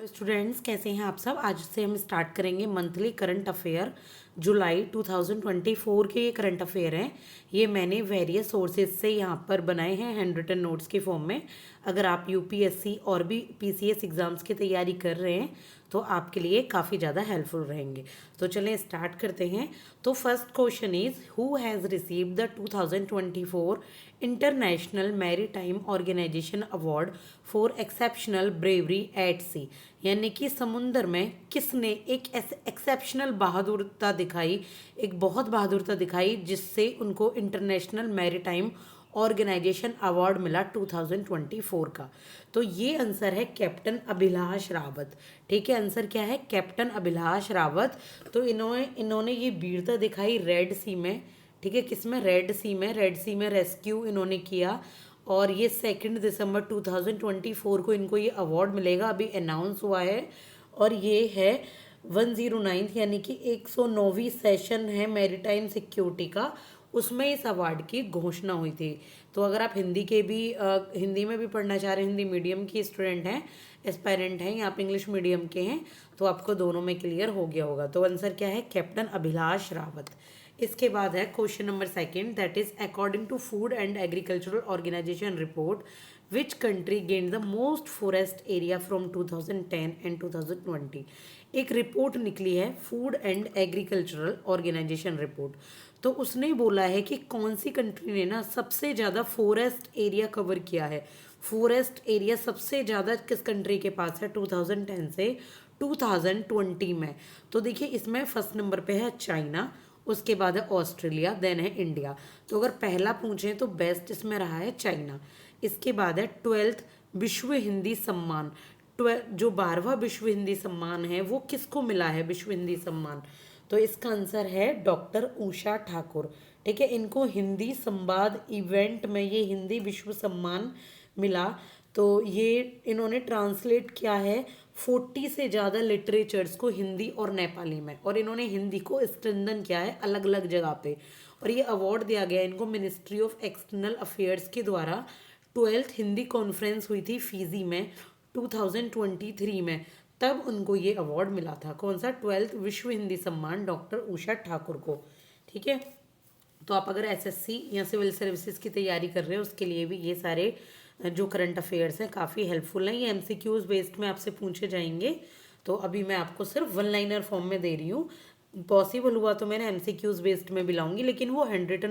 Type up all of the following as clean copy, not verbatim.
Students कैसे हैं आप सब। आज से हम स्टार्ट करेंगे मंथली करंट अफेयर। जुलाई 2024 के ये करंट अफेयर हैं। ये मैंने वेरियस सोर्सेज से यहाँ पर बनाए हैं हैंड रिटन नोट्स के फॉर्म में। अगर आप यूपीएससी और भी पीसीएस एग्ज़ाम्स की तैयारी कर रहे हैं तो आपके लिए काफ़ी ज़्यादा हेल्पफुल रहेंगे। तो चलें स्टार्ट करते हैं। तो first question is who has received the 2024 international maritime organisation award for exceptional bravery at sea. यानी कि समुंदर में किसने एक ऐसे एक्सेप्शनल बहादुरता दिखाई, एक बहुत बहादुरता दिखाई जिससे उनको इंटरनेशनल मैरीटाइम ऑर्गेनाइजेशन अवार्ड मिला 2024 का। तो ये आंसर है कैप्टन अभिलाष रावत। ठीक है, आंसर क्या है? कैप्टन अभिलाष रावत। तो इन्होंने इन्होंने ये वीरता दिखाई रेड सी में। ठीक है, किस में? रेड सी में। रेड सी में रेस्क्यू इन्होंने किया और ये 2 दिसंबर 2024 को इनको ये अवार्ड मिलेगा, अभी अनाउंस हुआ है। और ये है 109th यानी कि 109वीं सेशन है मैरीटाइम सिक्योरिटी का, उसमें इस अवार्ड की घोषणा हुई थी। तो अगर आप हिंदी में भी पढ़ना चाह रहे हैं, हिंदी मीडियम की स्टूडेंट हैं, एस्पायरेंट हैं, या आप इंग्लिश मीडियम के हैं, तो आपको दोनों में क्लियर हो गया होगा। तो आंसर क्या है? कैप्टन अभिलाष रावत। इसके बाद है question number second, that is according to food and agricultural organisation report which country gain the most forest area from 2010 and 2020। एक रिपोर्ट निकली है food and agricultural organisation report. तो उसने बोला है कि कौन सी कंट्री ने ना सबसे ज़्यादा फॉरेस्ट एरिया कवर किया है। फॉरेस्ट एरिया सबसे ज़्यादा किस कंट्री के पास है 2010 से 2020 में? तो देखिए, इसमें फर्स्ट नंबर पे है चाइना, उसके बाद है ऑस्ट्रेलिया, देन है इंडिया। तो अगर पहला पूछें तो बेस्ट इसमें रहा है चाइना। इसके बाद है 12th विश्व हिंदी सम्मान। जो 12वां विश्व हिंदी सम्मान है वो किसको मिला है? विश्व हिंदी सम्मान, तो इसका आंसर है डॉक्टर उषा ठाकुर। ठीक है, इनको हिंदी संवाद इवेंट में ये हिंदी विश्व सम्मान मिला। तो ये इन्होंने ट्रांसलेट किया है 40 से ज़्यादा लिटरेचर्स को हिंदी और नेपाली में, और इन्होंने हिंदी को स्ट्रेंथन किया है अलग अलग जगह पे। और ये अवार्ड दिया गया इनको मिनिस्ट्री ऑफ एक्सटर्नल अफेयर्स के द्वारा। 12th हिंदी कॉन्फ्रेंस हुई थी फीजी में 2023 में, तब उनको ये अवार्ड मिला था। कौन सा? 12th विश्व हिंदी सम्मान डॉक्टर उषा ठाकुर को। ठीक है, तो आप अगर एसएससी या सिविल सर्विसेज की तैयारी कर रहे हो उसके लिए भी ये सारे जो करंट अफेयर्स हैं काफ़ी हेल्पफुल हैं। ये एमसीक्यूज बेस्ड में आपसे पूछे जाएंगे। तो अभी मैं आपको सिर्फ वन लाइनर फॉर्म में दे रही हूँ। पॉसिबल हुआ तो मैंने एमसीक्यूज बेस्ड में भी लाऊंगी, लेकिन वो हैंड रिटन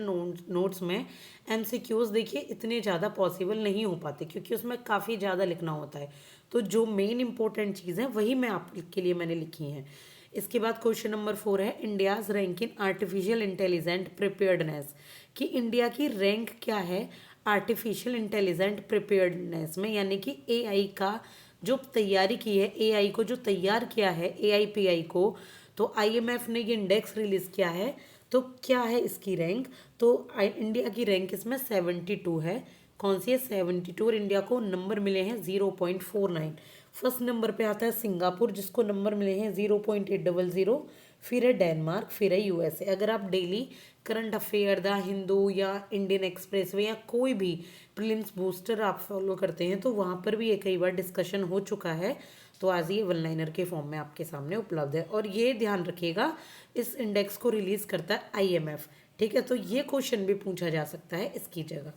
नोट्स में एमसीक्यूज देखिए इतने ज़्यादा पॉसिबल नहीं हो पाते क्योंकि उसमें काफ़ी ज़्यादा लिखना होता है। तो जो मेन इंपॉर्टेंट चीज़ है वही मैं आपके लिए मैंने लिखी हैं। इसके बाद क्वेश्चन नंबर 4 है India's rank in artificial intelligent preparedness. कि इंडिया की रैंक क्या है आर्टिफिशियल इंटेलिजेंट प्रिपेयर्डनेस में, यानी कि एआई का जो तैयारी की है, एआई को जो तैयार किया है एआईपीआई को। तो आईएमएफ ने ये इंडेक्स रिलीज किया है। तो क्या है इसकी रैंक? तो इंडिया की रैंक इसमें 72 है। कौन सी है? 72। और इंडिया को नंबर मिले हैं 0.49। फर्स्ट नंबर पे आता है सिंगापुर जिसको नंबर मिले हैं 0.800। फिर है डेनमार्क, फिर है यूएसए। अगर आप daily current affair, the Hindu या इंडियन एक्सप्रेस वे या कोई भी प्रीलिम्स बूस्टर आप फॉलो करते हैं तो वहाँ पर भी ये कई बार डिस्कशन हो चुका है। तो आज ये वन लाइनर के फॉर्म में आपके सामने उपलब्ध है। और ये ध्यान रखिएगा, इस इंडेक्स को रिलीज करता है आईएमएफ। ठीक है, तो ये क्वेश्चन भी पूछा जा सकता है इसकी जगह।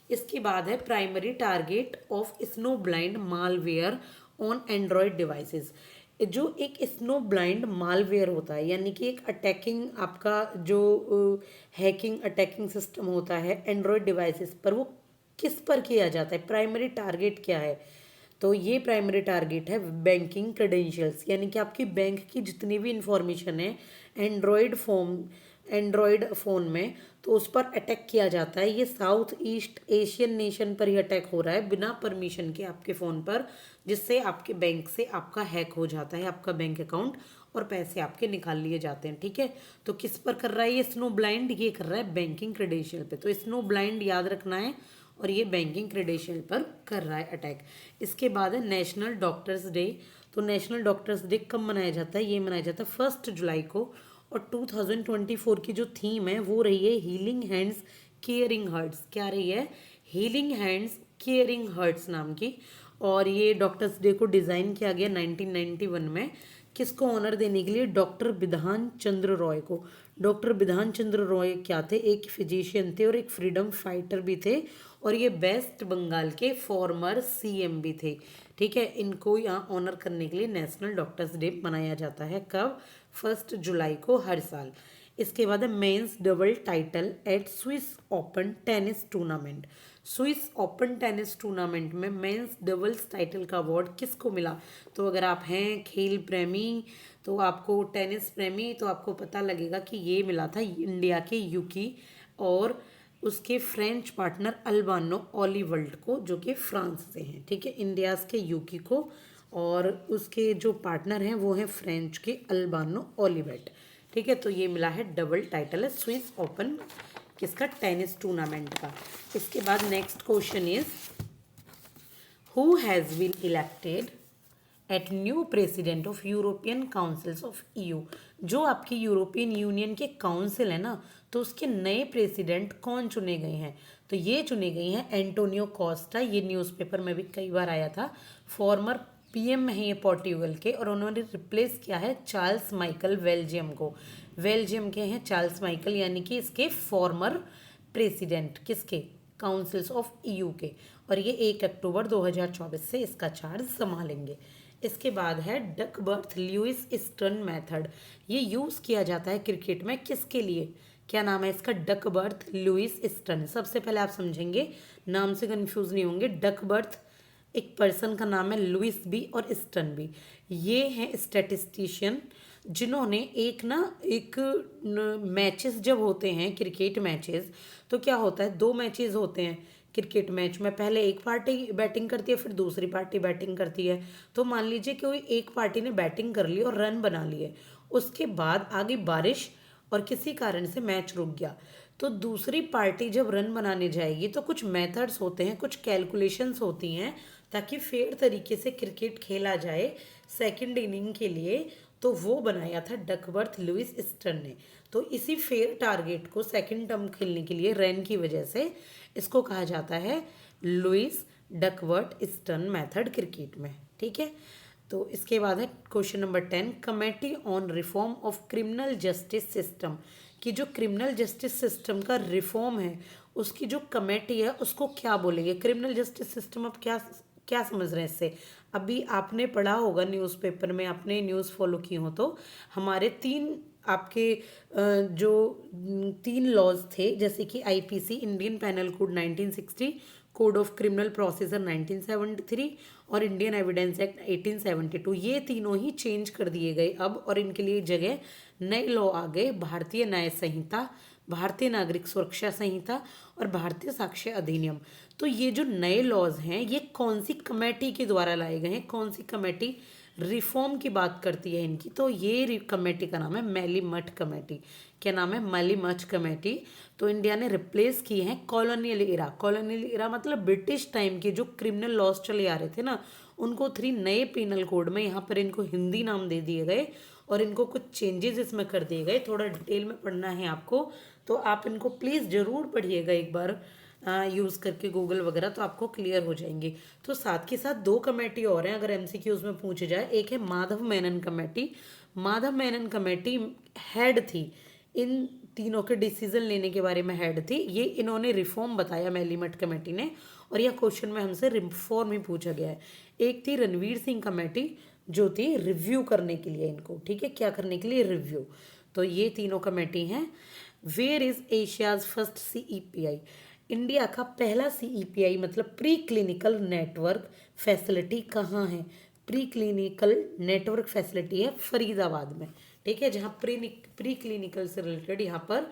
इसके बाद है primary target of snow blind malware on Android devices. जो एक स्नो ब्लाइंड मालवेयर होता है, यानी कि एक अटैकिंग आपका जो हैकिंग अटैकिंग सिस्टम होता है एंड्रॉयड डिवाइसेस पर, वो किस पर किया जाता है? प्राइमरी टारगेट क्या है? तो ये प्राइमरी टारगेट है बैंकिंग क्रेडेंशियल्स, यानी कि आपकी बैंक की जितनी भी इंफॉर्मेशन है एंड्रॉयड फ़ोन में, तो उस पर अटैक किया जाता है। ये साउथ ईस्ट एशियन नेशन पर ही अटैक हो रहा है बिना परमिशन के आपके फ़ोन पर, जिससे आपके बैंक से आपका हैक हो जाता है आपका बैंक अकाउंट और पैसे आपके निकाल लिए जाते हैं। ठीक है, तो किस पर कर रहा है ये स्नो ब्लाइंड? ये कर रहा है बैंकिंग क्रेडेंशियल पे। तो स्नो ब्लाइंड याद रखना है, और ये बैंकिंग क्रेडेंशियल पर कर रहा है अटैक। इसके बाद है नेशनल डॉक्टर्स डे। तो नेशनल डॉक्टर्स डे कब मनाया जाता है? ये मनाया जाता है 1 जुलाई को। और 2024 की जो थीम है वो रही है हीलिंग हैंड्स केयरिंग हर्ट्स। क्या रही है? हीलिंग हैंड्स केयरिंग हर्ट्स नाम की। और ये डॉक्टर्स डे को डिज़ाइन किया गया 1991 में। किसको ऑनर देने के लिए? डॉक्टर बिधान चंद्र रॉय को। डॉक्टर बिधान चंद्र रॉय क्या थे? एक फिजिशियन थे और एक फ्रीडम फाइटर भी थे, और ये वेस्ट बंगाल के फॉर्मर सीएम भी थे। ठीक है, इनको यहाँ ऑनर करने के लिए नेशनल डॉक्टर्स डे मनाया जाता है। कब? 1 जुलाई को हर साल। इसके बाद है men's double title at Swiss open tennis tournament. Swiss open tennis tournament में मेंस डबल्स टाइटल का अवार्ड किसको मिला? तो अगर आप हैं खेल प्रेमी, तो आपको टेनिस प्रेमी, तो आपको पता लगेगा कि ये मिला था इंडिया के यूकी और उसके फ्रेंच पार्टनर अल्बानो ओलिवल्ड को, जो कि फ्रांस से हैं। ठीक है, इंडियाज के यूकी को, और उसके जो पार्टनर हैं वो हैं फ्रेंच के अल्बानो ओलिवल्ड। ठीक है, तो ये मिला है डबल टाइटल है स्विस ओपन किसका? टेनिस टूर्नामेंट का। इसके बाद next question is who has been elected at new president of European councils of EU. जो आपकी यूरोपियन यूनियन के काउंसिल है ना, तो उसके नए प्रेसिडेंट कौन चुने गए हैं? तो ये चुने गए हैं एंटोनियो कोस्टा। ये न्यूज़पेपर में भी कई बार आया था। फॉर्मर पीएम है ये पोर्टुगल के, और उन्होंने रिप्लेस किया है चार्ल्स माइकल बेल्जियम को। बेल्जियम के हैं चार्ल्स माइकल, यानी कि इसके फॉर्मर प्रेसिडेंट किसके? काउंसिल्स ऑफ ईयू के। और ये 1 अक्टूबर 2024 से इसका चार्ज संभालेंगे। इसके बाद है डकबर्थ लुईस ईस्टर्न मेथड। ये यूज़ किया जाता है क्रिकेट में किसके लिए? क्या नाम है इसका? डकबर्थ लुईस ईस्टर्न। सबसे पहले आप समझेंगे, नाम से कंफ्यूज नहीं होंगे। डकबर्थ एक पर्सन का नाम है, लुइस बी और ईस्टर्न बी। ये हैं स्टैटिस्टिशियन जिन्होंने एक मैचेस जब होते हैं क्रिकेट मैचेस, तो क्या होता है, 2 मैचेस होते हैं क्रिकेट मैच में। पहले एक पार्टी बैटिंग करती है, फिर दूसरी पार्टी बैटिंग करती है। तो मान लीजिए कोई एक पार्टी ने बैटिंग कर ली और रन बना लिए, उसके बाद आगे बारिश और किसी कारण से मैच रुक गया, तो दूसरी पार्टी जब रन बनाने जाएगी तो कुछ मेथड्स होते हैं, कुछ कैलकुलेशंस होती हैं, ताकि फेयर तरीके से क्रिकेट खेला जाए सेकंड इनिंग के लिए। तो वो बनाया था डकवर्थ लुईस ईस्टर्न ने। तो इसी फेयर टारगेट को सेकंड टर्म खेलने के लिए रन की वजह से इसको कहा जाता है Lewis Duckworth Stern method cricket में। ठीक है, तो इसके बाद है question number 10, committee on reform of criminal justice system. कि जो क्रिमिनल जस्टिस सिस्टम का रिफॉर्म है उसकी जो कमेटी है उसको क्या बोलेंगे? क्रिमिनल जस्टिस सिस्टम, अब क्या क्या समझ रहे हैं इससे? अभी आपने पढ़ा होगा न्यूज़पेपर में, आपने न्यूज़ फॉलो की हो तो, हमारे 3 आपके जो 3 लॉज थे, जैसे कि IPC Indian panel code 1960, code of criminal procedure 1973 और इंडियन एविडेंस एक्ट 1872। ये तीनों ही चेंज कर दिए गए अब, और इनके लिए जगह नए लॉ आ गए, भारतीय न्याय संहिता, भारतीय नागरिक सुरक्षा संहिता और भारतीय साक्ष्य अधिनियम। तो ये जो नए लॉज हैं ये कौन सी कमेटी के द्वारा लाए गए हैं? कौन सी कमेटी रिफॉर्म की बात करती है इनकी? तो ये कमेटी का नाम है मैली-मठ कमेटी। क्या नाम है? मैली-मठ कमेटी। तो इंडिया ने रिप्लेस किए हैं कॉलोनियल इरा। कॉलोनियल इरा मतलब ब्रिटिश टाइम के जो क्रिमिनल लॉज चले आ रहे थे ना, उनको 3 नए पेनल कोड में यहाँ पर इनको हिंदी नाम दे दिए गए और इनको कुछ चेंजेस इसमें कर दिए गए। थोड़ा डिटेल में पढ़ना है आपको, तो आप इनको प्लीज़ ज़रूर पढ़िएगा एक बार यूज़ करके गूगल वगैरह, तो आपको क्लियर हो जाएंगे। तो साथ के साथ 2 कमेटी और हैं अगर एमसीक्यूज में पूछे जाए। एक है Madhav Menon committee. Madhav Menon committee head थी, इन तीनों के डिसीजन लेने के बारे में हेड थी। ये इन्होंने रिफॉर्म बताया मैली-मठ कमेटी ने, और यह क्वेश्चन में हमसे रिफॉर्म ही पूछा गया है। एक थी रणवीर सिंह कमेटी जो थी रिव्यू करने के लिए इनको, ठीक है, क्या करने के लिए? रिव्यू। तो ये तीनों कमेटी हैं। Where is Asia's first CEPI. India का पहला सीईपीआई मतलब प्री क्लिनिकल नेटवर्क फैसिलिटी कहाँ है? प्री क्लिनिकल नेटवर्क फैसिलिटी है फरीदाबाद में। ठीक है, जहाँ प्री क्लिनिकल से रिलेटेड यहाँ पर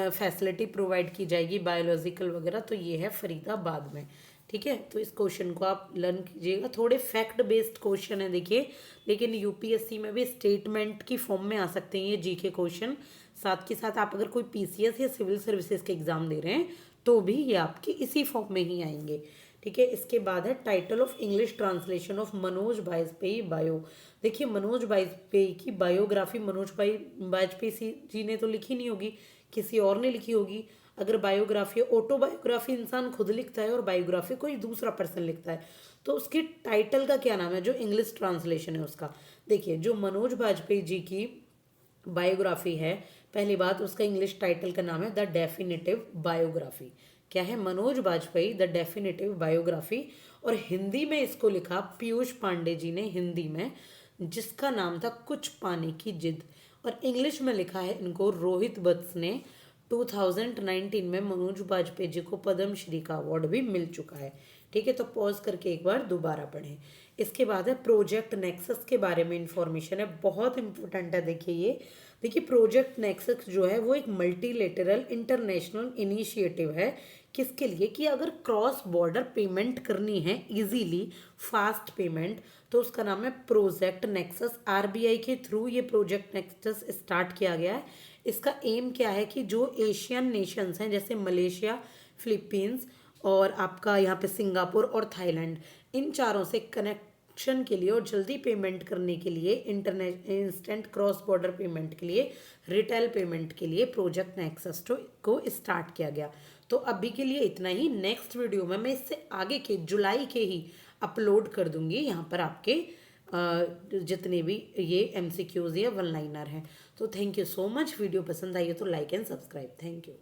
फैसिलिटी प्रोवाइड की जाएगी, बायोलॉजिकल वगैरह, तो ये है फरीदाबाद में। ठीक है, तो इस क्वेश्चन को आप लर्न कीजिएगा। थोड़े फैक्ट बेस्ड क्वेश्चन है देखिए, लेकिन यूपीएससी में भी स्टेटमेंट की फॉर्म में आ सकते हैं ये जीके क्वेश्चन। साथ के साथ आप अगर कोई पीसीएस या सिविल सर्विसेज के एग्जाम दे रहे हैं तो भी ये आपके इसी फॉर्म में ही आएंगे। ठीक है, इसके बाद है title of English translation of Manoj Vajpayee bio. देखिए, मनोज वाजपेयी की बायोग्राफी मनोज भाई वाजपेयी जी ने तो लिखी नहीं होगी, किसी और ने लिखी होगी। अगर बायोग्राफी, ऑटोबायोग्राफी इंसान खुद लिखता है और बायोग्राफी कोई दूसरा पर्सन लिखता है, तो उसकी टाइटल का क्या नाम है, जो इंग्लिश ट्रांसलेशन है उसका। देखिए, जो मनोज बाजपेयी जी की बायोग्राफी है, पहली बात उसका इंग्लिश टाइटल का नाम है द डेफिनेटिव बायोग्राफी। क्या है? Manoj Bajpayee the definitive biography. और हिंदी में इसको लिखा पीयूष पांडे जी ने हिंदी में, जिसका नाम था कुछ पाने की जिद। और इंग्लिश में लिखा है इनको रोहित बत्स ने। 2019 में मनोज बाजपेयी जी को पद्म श्री का अवार्ड भी मिल चुका है। ठीक है, तो पॉज करके एक बार दोबारा पढ़ें। इसके बाद है प्रोजेक्ट नेक्सस के बारे में इंफॉर्मेशन है, बहुत इंपॉर्टेंट है। देखिए ये, देखिए प्रोजेक्ट नेक्सस जो है वो एक मल्टीलेटरल इंटरनेशनल इनिशिएटिव है। किसके लिए? कि अगर क्रॉस बॉर्डर पेमेंट करनी है इजीली, फास्ट पेमेंट, तो उसका नाम है प्रोजेक्ट नेक्सस। आरबीआई के थ्रू ये प्रोजेक्ट नेक्सस स्टार्ट किया गया है। इसका एम क्या है कि जो एशियन नेशंस हैं, जैसे मलेशिया, फिलीपींस और आपका यहाँ पे सिंगापुर और थाईलैंड, इन चारों से कनेक्शन के लिए और जल्दी पेमेंट करने के लिए, internet instant cross border payment के लिए, रिटेल पेमेंट के लिए प्रोजेक्ट नेक्सस को स्टार्ट किया गया। तो अभी के लिए इतना ही। नेक्स्ट वीडियो में मैं इससे आगे के जुलाई के ही अपलोड कर दूंगी यहाँ पर आपके जितने भी ये MCQs या वन लाइनर हैं। तो thank you so much. Video पसंद आई है तो like and subscribe. Thank you.